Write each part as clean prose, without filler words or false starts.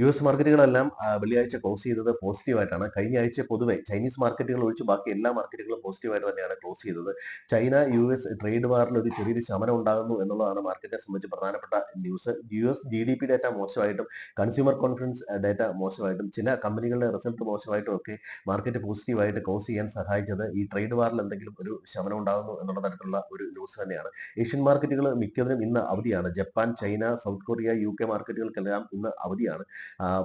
US മാർക്കറ്റുകളെല്ലാം വെള്ളിയാഴ്ച close ചെയ്തത് പോസിറ്റീവായിട്ടാണ്. കഴിഞ്ഞ ആഴ്ച പൊതുവെ ചൈനീസ് മാർക്കറ്റുകൾ ഒഴിച്ച് ബാക്കി എല്ലാ മാർക്കറ്റുകളും പോസിറ്റീവായിട്ട് തന്നെയാണ് ക്ലോസ് ചെയ്തത്. ചൈന യുഎസ് ട്രേഡ് വാറിൽ ഒരു ചെറിയൊരു ശമനം ഉണ്ടാകുന്നു എന്നുള്ളതാണ് മാർക്കറ്റിനെ സംബന്ധിച്ച് പ്രധാനപ്പെട്ട ന്യൂസ്. യുഎസ് ജിഡിപി ഡാറ്റ മോശമായിട്ടും കൺസ്യൂമർ കോൺഫിഡൻസ് ഡാറ്റ മോശമായിട്ടും ചില കമ്പനികളുടെ റിസൾട്ട് മോശമായിട്ടും ഒക്കെ മാർക്കറ്റ് പോസിറ്റീവായിട്ട് ക്ലോസ് ചെയ്യാൻ സഹായിച്ചത് ഈ ട്രേഡ് വാറിൽ എന്തെങ്കിലും ഒരു ശമനം ഉണ്ടാകുന്നു എന്നുള്ള തരത്തിലുള്ള ഒരു ന്യൂസ് തന്നെയാണ്. ഏഷ്യൻ മാർക്കറ്റുകൾ മിക്കതിനും ഇന്ന് അവധിയാണ്. Japan, China, South Korea, UK മാർക്കറ്റുകൾക്കെല്ലാം ഇന്ന് അവധിയാണ്.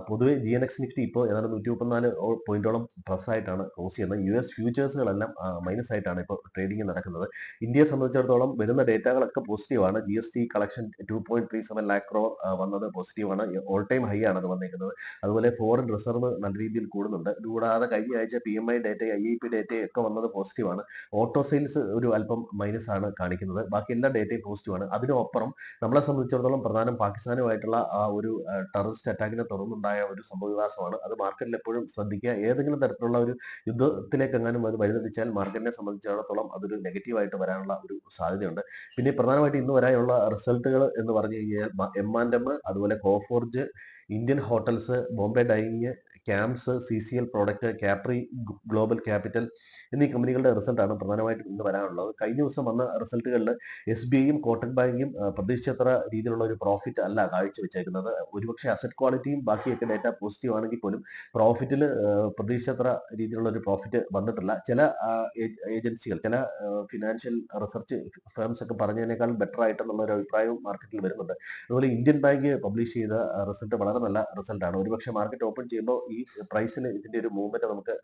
പൊതുവെ GNX നിഫ്റ്റി ഇപ്പോൾ ഏതാണ്ട് 134 പോയിന്റോളം പ്ലസ് ആയിട്ടാണ് ക്ലോസ് ചെയ്യുന്നത്. യുഎസ് ഫ്യൂച്ചേഴ്സുകളെല്ലാം മൈനസ് ആയിട്ടാണ് ഇപ്പോൾ ട്രേഡിംഗ് നടക്കുന്നത്. ഇന്ത്യയെ സംബന്ധിച്ചിടത്തോളം വരുന്ന ഡേറ്റകളൊക്കെ പോസിറ്റീവാണ്. GST കളക്ഷൻ 2.37 ലാക്ക് ക്രോർ വന്നത് പോസിറ്റീവാണ്. ഓൾ ടൈം ഹൈ ആണ് അത് വന്നേക്കുന്നത്. അതുപോലെ ഫോറിൻ റിസർവ് നല്ല രീതിയിൽ കൂടുന്നുണ്ട്. ഇതുകൂടാതെ കഴിഞ്ഞ ആഴ്ച PMI ഡേറ്റ, IIP ഡേറ്റ ഒക്കെ വന്നത് പോസിറ്റീവാണ്. ഓട്ടോ സെയിൽസ് ഒരു അല്പം മൈനസ് ആണ് കാണിക്കുന്നത്. ബാക്കി എല്ലാ ഡേറ്റയും പോസിറ്റീവാണ്. അതിനപ്പുറം നമ്മളെ സംബന്ധിച്ചിടത്തോളം പ്രധാനം പാകിസ്ഥാനുമായിട്ടുള്ള ആ ഒരു ടെററിസ്റ്റ് അറ്റാക്കിനെ തുടർന്നുണ്ടായ ഒരു സംഭവവികാസമാണ്. അത് മാർക്കറ്റിൽ എപ്പോഴും ശ്രദ്ധിക്കുക. ഏതെങ്കിലും തരത്തിലുള്ള ഒരു യുദ്ധത്തിലേക്ക് എങ്ങാനും അത് വഴിതെറ്റിച്ചാൽ മാർക്കറ്റിനെ സംബന്ധിച്ചിടത്തോളം അതൊരു നെഗറ്റീവായിട്ട് വരാനുള്ള ഒരു സാധ്യതയുണ്ട്. പിന്നെ പ്രധാനമായിട്ട് ഇന്ന് വരാനുള്ള റിസൾട്ടുകൾ എന്ന് പറഞ്ഞു കഴിഞ്ഞാൽ M&M, അതുപോലെ Coforge, Indian hotels, Bombay dining, CAMS, CCL product, Capri global capital എന്നീ കമ്പനികളുടെ റിസൾട്ടാണ് പ്രധാനമായിട്ടും ഇന്ന് വരാനുള്ളത്. കഴിഞ്ഞ ദിവസം വന്ന റിസൾട്ടുകളിൽ SBIയും കോട്ടക് ബാങ്കും പ്രതീക്ഷിച്ചത്ര രീതിയിലുള്ള ഒരു പ്രോഫിറ്റ് അല്ല കാഴ്ചവെച്ചേക്കുന്നത്. ഒരുപക്ഷെ അസറ്റ് ക്വാളിറ്റിയും ബാക്കിയൊക്കെ ഡേറ്റ പോസിറ്റീവ് ആണെങ്കിൽ പോലും പ്രോഫിറ്റിൽ പ്രതീക്ഷിച്ചത്ര രീതിയിലുള്ള ഒരു പ്രോഫിറ്റ് വന്നിട്ടില്ല. ചില ഏജൻസികൾ, ചില ഫിനാൻഷ്യൽ റിസർച്ച് ഫേംസ് ഒക്കെ പറഞ്ഞതിനേക്കാൾ ബെറ്റർ ആയിട്ടെന്നുള്ള ഒരു അഭിപ്രായവും മാർക്കറ്റിൽ വരുന്നുണ്ട്. അതുപോലെ ഇന്ത്യൻ ബാങ്ക് പബ്ലിഷ് ചെയ്ത റിസൾട്ട് വളരെ നല്ല റിസൾട്ടാണ്. ഒരുപക്ഷെ മാർക്കറ്റ് ഓപ്പൺ ചെയ്യുമ്പോൾ ഈ പ്രൈസിൽ ഇതിന്റെ ഒരു മൂവ്മെന്റ് നമുക്ക്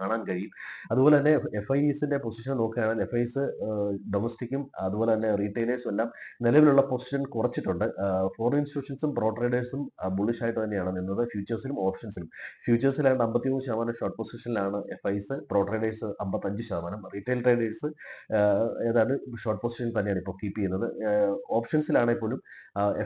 കാണാൻ കഴിയും. അതുപോലെ തന്നെ FISന്റെ പൊസിഷൻ നോക്കുകയാണെങ്കിൽ FIS ഡൊമസ്റ്റിക്കും അതുപോലെ തന്നെ റീറ്റെയിലേഴ്സും എല്ലാം നിലവിലുള്ള പൊസിഷൻ കുറച്ചിട്ടുണ്ട്. ഫോറിൻ ഇൻസ്റ്റിറ്റ്യൂഷൻസും പ്രോ ട്രേഡേഴ്സും ബുള്ളിഷ് ആയിട്ട് തന്നെയാണ് നിന്നത്, ഫ്യൂച്ചേഴ്സിലും ഓപ്ഷൻസിലും. ഫ്യൂച്ചേഴ്സിലാണ്ട് 53% ഷോർട്ട് പൊസിഷനിലാണ് FIS, pro traders 55%, retail traders ഏതാണ്ട് ഷോർട്ട് പൊസിഷൻ തന്നെയാണ് ഇപ്പോൾ കീപ്പ് ചെയ്യുന്നത്. ഓപ്ഷൻസിലാണെങ്കിൽ പോലും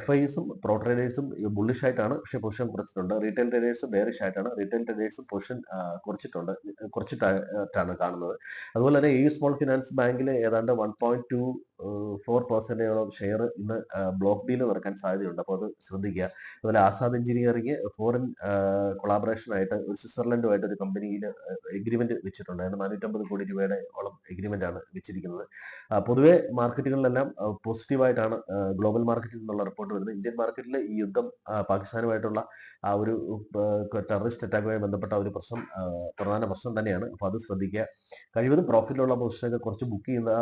FISും പ്രോ ട്രേഡേഴ്സും ബുള്ളിഷ് ആയിട്ടാണ്, പക്ഷേ പൊസിഷൻ കുറച്ചിട്ടുണ്ട്. റീറ്റെയിൽ ട്രേഡേഴ്സ് ബെയറിഷ് ആയിട്ടാണ്, റീറ്റെയിൽ ട്രേഡേഴ്സും പൊസിഷൻ കുറച്ചിട്ടുണ്ട്, കുറച്ചിട്ടാണ് കാണുന്നത്. അതുപോലെ തന്നെ ഈ സ്മോൾ ഫിനാൻസ് ബാങ്കിൽ ഏതാണ്ട് 1.24% ഷെയർ ഇന്ന് ബ്ലോക്ക് ഡീൽ നടക്കാൻ സാധ്യതയുണ്ട്. അപ്പോൾ അത് ശ്രദ്ധിക്കുക. അതുപോലെ ആസാദ് എഞ്ചിനീയറിംഗ് ഫോറിൻ കൊളാബറേഷൻ ആയിട്ട് ഒരു സ്വിറ്റ്സർലൻഡുമായിട്ട് ഒരു കമ്പനിയിൽ എഗ്രിമെന്റ് വെച്ചിട്ടുണ്ട്. അതിന് 450 കോടി രൂപയുടെ ഓളം എഗ്രിമെന്റ് ആണ് വെച്ചിരിക്കുന്നത്. പൊതുവെ മാർക്കറ്റുകളിലെല്ലാം പോസിറ്റീവായിട്ടാണ് ഗ്ലോബൽ മാർക്കറ്റിൽ നിന്നുള്ള റിപ്പോർട്ട് വരുന്നത്. ഇന്ത്യൻ മാർക്കറ്റിൽ ഈ യുദ്ധം പാകിസ്ഥാനുമായിട്ടുള്ള ആ ഒരു ടെററിസ്റ്റ് അറ്റാക്കുമായി ബന്ധപ്പെട്ട ഒരു പ്രശ്നം പ്രധാന പ്രശ്നം തന്നെയാണ്. അപ്പോൾ അത് ശ്രദ്ധിക്കുക. കഴിവതും പ്രോഫിറ്റിലുള്ള പൊസിഷനൊക്കെ കുറച്ച് ബുക്ക് ചെയ്യുന്ന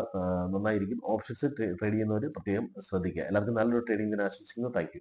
നന്നായിരിക്കും. ഓപ്ഷൻസ് ട്രേഡ് ചെയ്യുന്നവർ പ്രത്യേകം ശ്രദ്ധിക്കുക. എല്ലാവർക്കും നല്ലൊരു ട്രേഡിംഗ് ദിനം ആശംസിക്കുന്നു. Thank you.